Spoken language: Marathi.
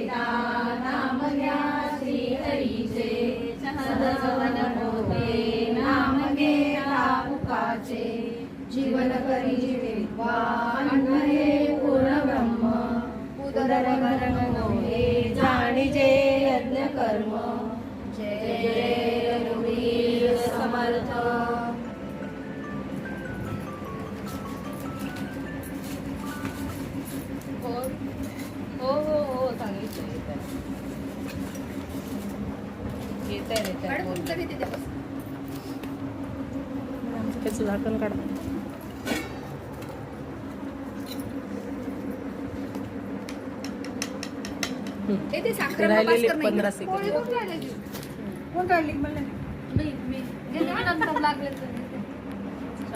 घेता नाम घ्या श्री हरीचे सदवन होते नाम घेता मुखाचे जीवन करी जीवित्वा अन्न हे पूर्ण ब्रह्म उदर गरम मोहे जाणीजे यज्ञ कर्म जय जय रघुवीर समर्थ. हो हो हो सांगितलं येत आहे त्याचं झाकण काढ. ते साखर राहिलेले 15 सेकंद. कोण राहिली मला मी नंतर लागले तर